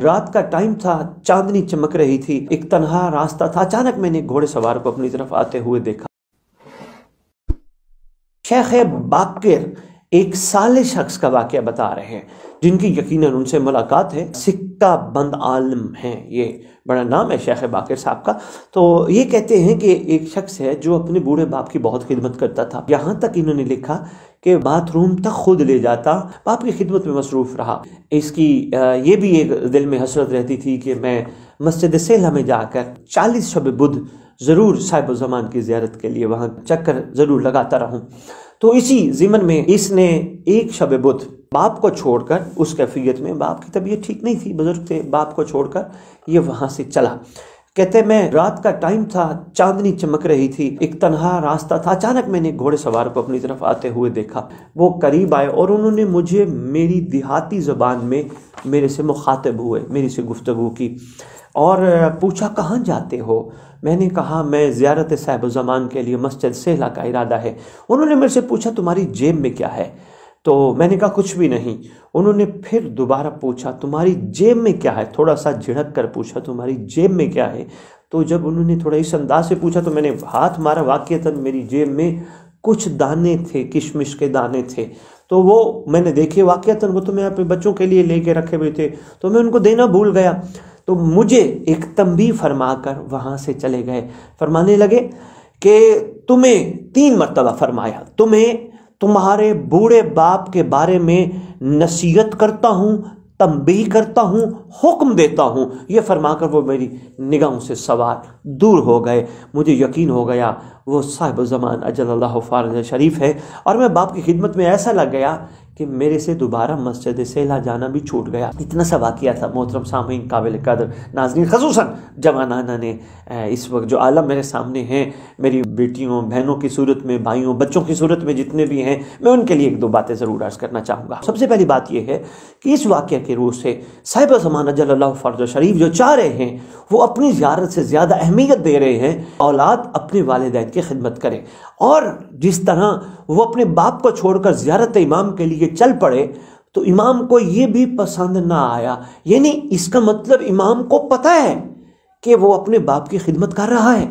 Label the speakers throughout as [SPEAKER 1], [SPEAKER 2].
[SPEAKER 1] رات کا ٹائم تھا، چاندنی چمک رہی تھی، ایک تنہا راستہ تھا۔ اچانک میں نے ایک گھوڑے سوار کو اپنی طرف آتے ہوئے دیکھا۔ شیخ باقر ایک صالح شخص کا واقعہ بتا رہے ہیں جن کی یقیناً ان سے ملاقات ہے۔ سکہ بند عالم ہیں، یہ بڑا نام ہے شیخ باقر صاحب کا۔ تو یہ کہتے ہیں کہ ایک شخص ہے جو اپنے بوڑھے باپ کی بہت خدمت کرتا تھا، یہاں تک انہوں نے لکھا کہ باتھ روم تک خود لے جاتا، باپ کی خدمت میں مصروف رہا۔ اس کی یہ بھی ایک دل میں حسرت رہتی تھی کہ میں مسجد سیلہ میں جا کر 40 شب بدھ ضرور صاحب الزمان کی زیارت کے لیے وہاں چکر ضرور لگاتا رہوں۔ تو اسی ضمن میں اس نے ایک شب بدھ باپ کو چھوڑ کر، اس کیفیت میں باپ کی طبیعت ٹھیک نہیں تھی، بزرگ تھے، باپ کو چھوڑ کر یہ وہاں سے چلا۔ کہتے میں رات کا ٹائم تھا، چاندنی چمک رہی تھی، ایک تنہا راستہ تھا۔ اچانک میں نے ایک گھوڑے سوار کو اپنی طرف آتے ہوئے دیکھا۔ وہ قریب آئے اور انہوں نے مجھے میری دیہاتی زبان میں میرے سے مخاطب ہوئے، میری سے گفتگو کی اور پوچھا کہاں جاتے ہو؟ میں نے کہا میں زیارت صاحب الزمان کے لیے مسجد سیلہ کا ارادہ ہے۔ انہوں نے میرے سے پوچھا تمہاری جیب میں کیا ہے؟ تو میں نے کہا کچھ بھی نہیں۔ انہوں نے پھر دوبارہ پوچھا تمہاری جیب میں کیا ہے؟ تھوڑا سا جھڑک کر پوچھا تمہاری جیب میں کیا ہے؟ تو جب انہوں نے تھوڑا اس انداز سے پوچھا تو میں نے ہاتھ مارا، واقعتاً میری جیب میں کچھ دانے تھے، کشمش کے دانے تھے۔ تو وہ میں نے دیکھے، واقعتاً وہ تو میں اپنے بچوں کے لیے لے کے رکھے ہوئے تھے، تو میں ان کو دینا بھول گیا۔ تو مجھے ایک تنبیہ فرما کر وہاں سے چلے گئے۔ فرمانے لگے کہ تمہیں 3 مرتبہ فرمایا، تمہیں تمہارے بوڑھے باپ کے بارے میں نصیحت کرتا ہوں، تنبیہ کرتا ہوں، حکم دیتا ہوں۔ یہ فرما کر وہ میری نگاہوں سے سوار دور ہو گئے۔ مجھے یقین ہو گیا وہ صاحب الزمان اجل اللہ فرج شریف ہے، اور میں باپ کی خدمت میں ایسا لگ گیا کہ میرے سے دوبارہ مسجد سیلہ جانا بھی چھوٹ گیا۔ اتنا سا واقعہ تھا محترم سامعین، قابل قدر ناظرین، خصوصاً جوانانہ نے اس وقت جو عالم میرے سامنے ہیں، میری بیٹیوں بہنوں کی صورت میں، بھائیوں بچوں کی صورت میں جتنے بھی ہیں، میں ان کے لیے 1-2 باتیں ضرور عرض کرنا چاہوں گا۔ سب سے پہلی بات یہ ہے کہ اس واقعہ کے روح سے صاحب الزمان اجل اللہ فرج شریف جو چاہ رہے ہیں وہ اپنی زیارت سے زیادہ اہمیت دے رہے ہیں اولاد اپنے والدین کی خدمت کرے، اور جس طرح وہ اپنے باپ کو چھوڑ کر زیارت امام کے لیے چل پڑے تو امام کو یہ بھی پسند نہ آیا۔ یعنی اس کا مطلب امام کو پتہ ہے کہ وہ اپنے باپ کی خدمت کر رہا ہے۔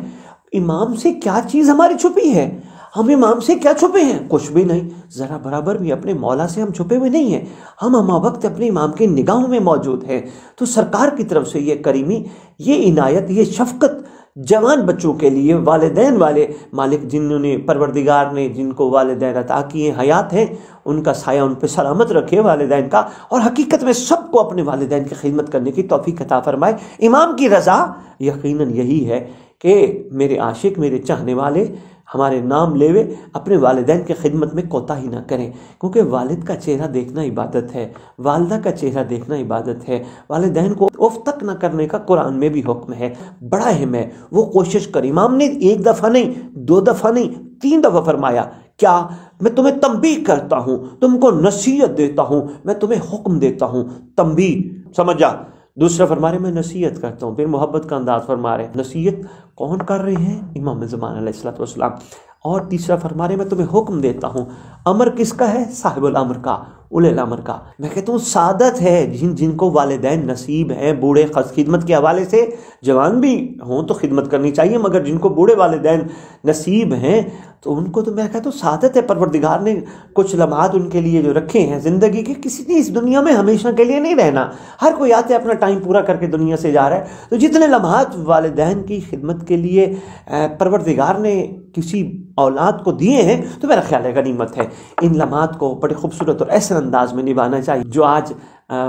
[SPEAKER 1] امام سے کیا چیز ہماری چھپی ہے؟ ہم امام سے کیا چھپے ہیں؟ کچھ بھی نہیں، ذرا برابر بھی اپنے مولا سے ہم چھپے ہوئے نہیں ہیں، ہم ہمہ وقت اپنے امام کی نگاہوں میں موجود ہیں۔ تو سرکار کی طرف سے یہ کریمی، یہ عنایت، یہ شفقت جوان بچوں کے لیے، والدین والے مالک جنہوں نے، پروردگار نے جن کو والدین عطا کیے حیات ہیں، ان کا سایہ ان پہ سلامت رکھے والدین کا، اور حقیقت میں سب کو اپنے والدین کی خدمت کرنے کی توفیق عطا فرمائے۔ امام کی رضا یقیناً یہی ہے کہ میرے عاشق، میرے چاہنے والے ہمارے نام لیوے اپنے والدین کی خدمت میں کوتاہی نہ کریں، کیونکہ والد کا چہرہ دیکھنا عبادت ہے، والدہ کا چہرہ دیکھنا عبادت ہے۔ والدین کو اف تک نہ کرنے کا قرآن میں بھی حکم ہے، بڑا اہم ہے۔ وہ کوشش کر، امام نے 1 دفعہ نہیں، 2 دفعہ نہیں، 3 دفعہ فرمایا، کیا میں تمہیں تنبیہ کرتا ہوں، تم کو نصیحت دیتا ہوں، میں تمہیں حکم دیتا ہوں۔ تنبیہ سمجھا؟ دوسرا فرما رہے میں نصیحت کرتا ہوں، پھر محبت کا انداز فرما رہے ہیں، نصیحت کون کر رہے ہیں؟ امام زمان علیہ السلام۔ اور تیسرا فرما رہے میں تمہیں حکم دیتا ہوں۔ امر کس کا ہے؟ صاحب الامر کا، اولی الامر کا۔ میں کہتا ہوں سعادت ہے جن کو والدین نصیب ہیں بوڑھے خدمت کے حوالے سے، جوان بھی ہوں تو خدمت کرنی چاہیے، مگر جن کو بوڑھے والدین نصیب ہیں تو ان کو تو میں کہتا ہوں سعادت ہے۔ پروردگار نے کچھ لمحات ان کے لیے جو رکھے ہیں زندگی کے، کسی نے اس دنیا میں ہمیشہ کے لیے نہیں رہنا، ہر کوئی آتے اپنا ٹائم پورا کر کے دنیا سے جا رہا ہے۔ تو جتنے لمحات والدین کی خدمت کے لیے پروردگار نے کسی اولاد کو دیے ہیں تو میرا خیال ہے غنیمت ہے۔ ان لمحات کو بڑے خوبصورت اور احسن انداز میں نبھانا چاہیے۔ جو آج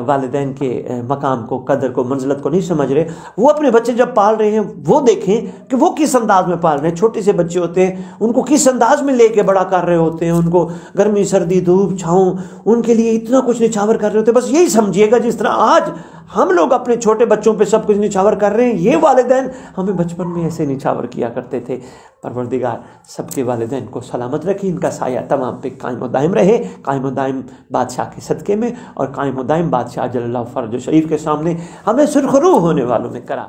[SPEAKER 1] والدین کے مقام کو، قدر کو، منزلت کو نہیں سمجھ رہے، وہ اپنے بچے جب پال رہے ہیں وہ دیکھیں کہ وہ کس انداز میں پال رہے ہیں۔ چھوٹے سے بچے ہوتے ہیں، ان کو کس انداز میں لے کے بڑا کر رہے ہوتے ہیں، ان کو گرمی سردی دھوپ چھاؤں ان کے لیے اتنا کچھ نچھاور کر رہے ہوتے ہیں۔ بس یہی سمجھیے گا جس طرح آج ہم لوگ اپنے چھوٹے بچوں پہ سب کچھ نچھاور کر رہے ہیں، یہ والدین ہمیں بچپن میں ایسے نچھاور کیا کرتے تھے۔ پروردگار سب کے والدین کو سلامت رکھے، ان کا سایہ تمام پہ قائم و دائم رہے، قائم و دائم بادشاہ کے صدقے میں، اور قائم و دائم بادشاہ اجل اللہ فرج شریف کے سامنے ہمیں سرخرو ہونے والوں میں کرا۔